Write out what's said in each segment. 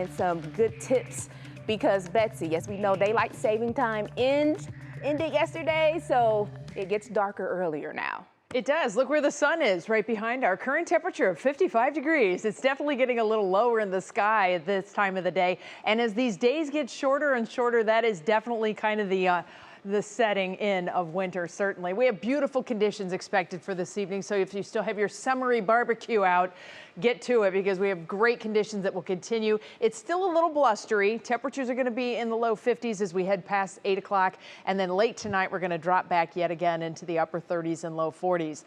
And some good tips because Betsy, as we know, daylight saving time ended yesterday, so it gets darker earlier now. It does. Look where the sun is, right behind our current temperature of 55 degrees. It's definitely getting a little lower in the sky at this time of the day. And as these days get shorter and shorter, that is definitely kind of the setting in of winter, certainly. We have beautiful conditions expected for this evening, so if you still have your summery barbecue out, get to it because we have great conditions that will continue. It's still a little blustery. Temperatures are going to be in the low 50s as we head past 8 o'clock, and then late tonight we're going to drop back yet again into the upper 30s and low 40s.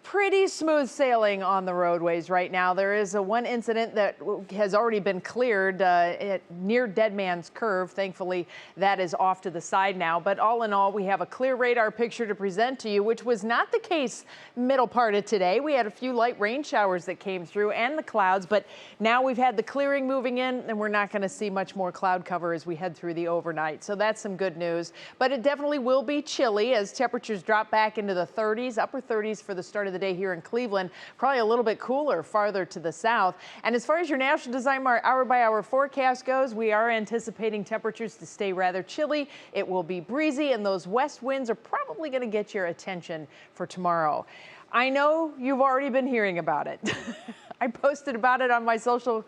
Pretty smooth sailing on the roadways right now. There is one incident that has already been cleared near Dead Man's Curve. Thankfully, that is off to the side now. But all in all, we have a clear radar picture to present to you, which was not the case middle part of today. We had a few light rain showers that came through and the clouds, but now we've had the clearing moving in, and we're not going to see much more cloud cover as we head through the overnight. So that's some good news. But it definitely will be chilly as temperatures drop back into the 30s, upper 30s for the start of the day here in Cleveland, probably a little bit cooler farther to the south. And as far as your National Design Mart hour-by-hour forecast goes, we are anticipating temperatures to stay rather chilly. It will be breezy, and those west winds are probably going to get your attention for tomorrow. I know you've already been hearing about it. I posted about it on my social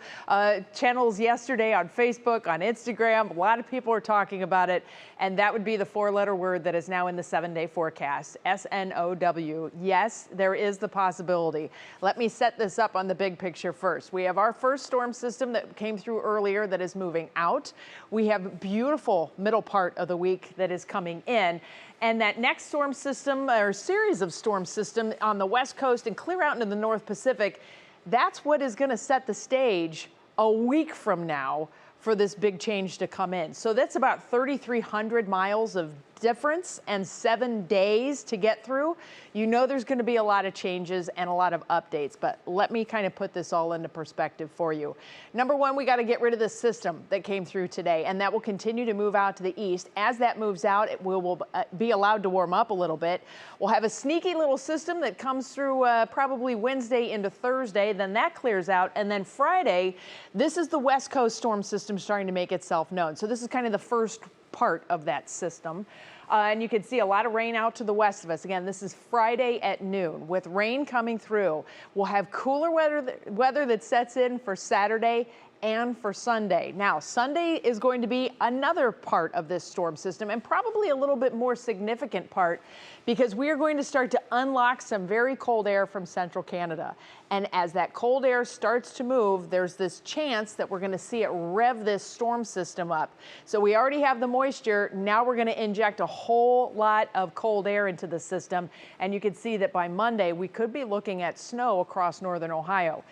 channels yesterday on Facebook, on Instagram. A lot of people are talking about it, and that would be the four-letter word that is now in the 7-day forecast, S-N-O-W. Yes, there is the possibility. Let me set this up on the big picture first. We have our first storm system that came through earlier that is moving out. We have a beautiful middle part of the week that is coming in. And that next storm system, or series of storm systems on the west coast and clear out into the North Pacific, that's what is going to set the stage a week from now for this big change to come in. So that's about 3,300 miles of difference and 7 days to get through. You know there's going to be a lot of changes and a lot of updates, but let me kind of put this all into perspective for you. Number one, we got to get rid of this system that came through today, and that will continue to move out to the east. As that moves out, it will be allowed to warm up a little bit. We'll have a sneaky little system that comes through probably Wednesday into Thursday, then that clears out, and then Friday, this is the West Coast storm system starting to make itself known. So this is kind of the first part of that system. And you can see a lot of rain out to the west of us. Again, this is Friday at noon with rain coming through. We'll have cooler weather that sets in for Saturday and for Sunday. Now, Sunday is going to be another part of this storm system, and probably a little bit more significant part, because we are going to start to unlock some very cold air from central Canada. And as that cold air starts to move, there's this chance that we're going to see it rev this storm system up. So we already have the moisture. Now we're going to inject a whole lot of cold air into the system. And you can see that by Monday, we could be looking at snow across northern Ohio.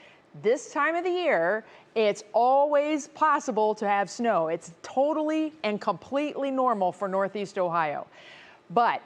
This time of the year, it's always possible to have snow. It's totally and completely normal for Northeast Ohio. But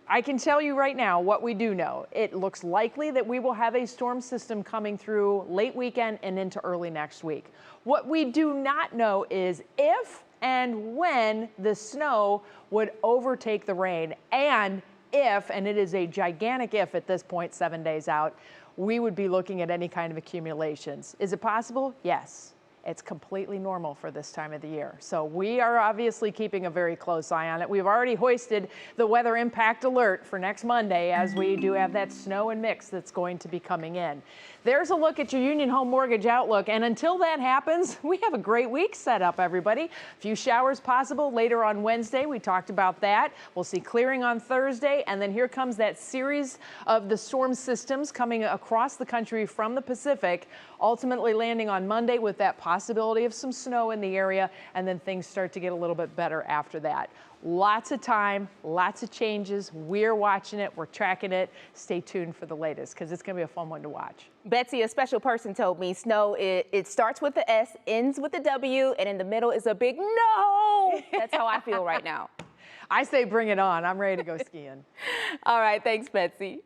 I can tell you right now what we do know. It looks likely that we will have a storm system coming through late weekend and into early next week. What we do not know is if and when the snow would overtake the rain, and if, and it is a gigantic if at this point, 7 days out, we would be looking at any kind of accumulations. Is it possible? Yes. It's completely normal for this time of the year. So we are obviously keeping a very close eye on it. We've already hoisted the weather impact alert for next Monday, as we do have that snow and mix that's going to be coming in. There's a look at your Union Home Mortgage outlook. And until that happens, we have a great week set up, everybody. A few showers possible later on Wednesday. We talked about that. We'll see clearing on Thursday. And then here comes that series of the storm systems coming across the country from the Pacific, ultimately landing on Monday with that possibility of some snow in the area, and then things start to get a little bit better after that. Lots of time, lots of changes. We're watching it, we're tracking it. Stay tuned for the latest, because it's going to be a fun one to watch. Betsy, a special person told me snow, it starts with the S, ends with the W, and in the middle is a big no. That's how I feel right now. I say bring it on. I'm ready to go skiing. All right, thanks, Betsy.